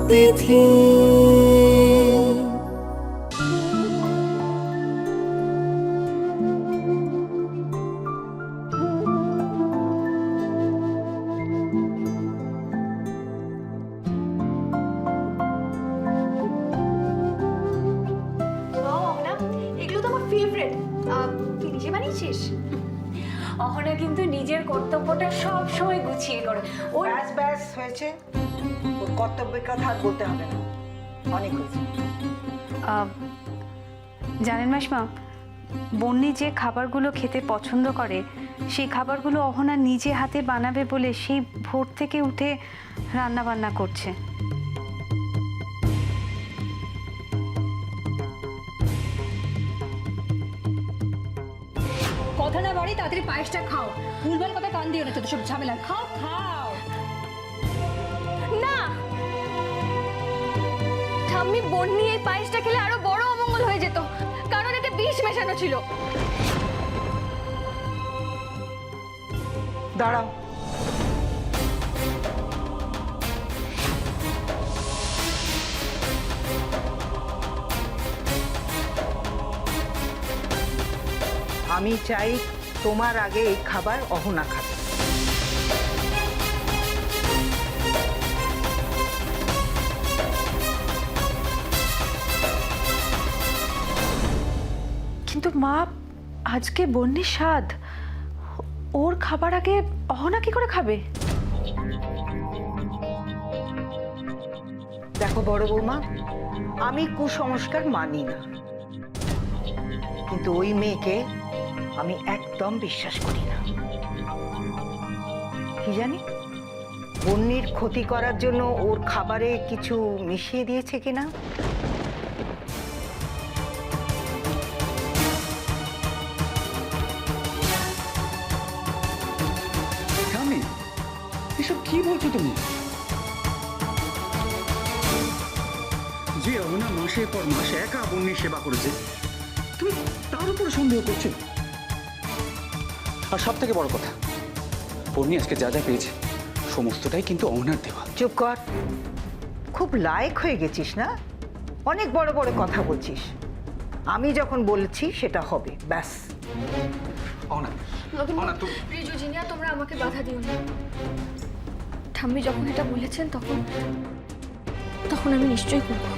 বিধি। এগুলো তো আমার ফেভারিট। তুই নিজে বানিয়েছিস? অহনা কিন্তু নিজের কর্তব্যটা সব সময় গুছিয়ে করে। ওর ব্যাস ব্যাস হয়েছে, ওর কর্তব্যের কথা আর বলতে হবে না, অনেক হয়েছে। জানেন মাসিমা, বন্নি যে খাবারগুলো খেতে পছন্দ করে সেই খাবারগুলো অহনা নিজে হাতে বানাবে বলে সেই ভোর থেকে উঠে রান্না বান্না করছে। কথা না বাড়ি, তাড়াতাড়ি পায়েসটা খাও। ভুলভাল কথা কান দিও না, তো সব ঝামেলা। খাও খাও। না, ঠাম্মি, বন্নি এই পায়েসটা খেলে আরো বড় অমঙ্গল হয়ে যেত, কারণ এতে বিষ মেশানো ছিল। দাঁড়াও, আমি চাই তোমার আগে এই খাবার অহনা খাবে। কিন্তু মা, আজকে বন্নির স্বাদ, ওর খাবার আগে অহনা কি করে খাবে? দেখো বড় বৌমা, আমি কুসংস্কার মানি না, কিন্তু ওই মেয়েকে আমি একদম বিশ্বাস করি না। কি জানি বন্নির ক্ষতি করার জন্য ওর খাবারে কিছু মিশিয়ে দিয়েছে কিনা। স্বামী, এসব কি বলছো তুমি? যে অহনা মাসের পর মাস একা বন্যের সেবা করেছে, তুমি তার উপরে সন্দেহ করছো? আর সব থেকে বড় কথা, বন্যি আজকে যা যা পেয়েছে সমস্তটাই কিন্তু অহনার দেওয়া। চুপ কর, খুব লায়ক হয়ে গেছিস না, অনেক বড় বড় কথা বলছিস। আমি যখন বলছি সেটা হবে, ব্যাস। অহনা, অহনা তুমি রিজু, জিনিয়া, তোমরা আমাকে বাধা দিও না। ঠাম্মি যখন এটা বলেছেন তখন আমি নিশ্চয়ই করবো।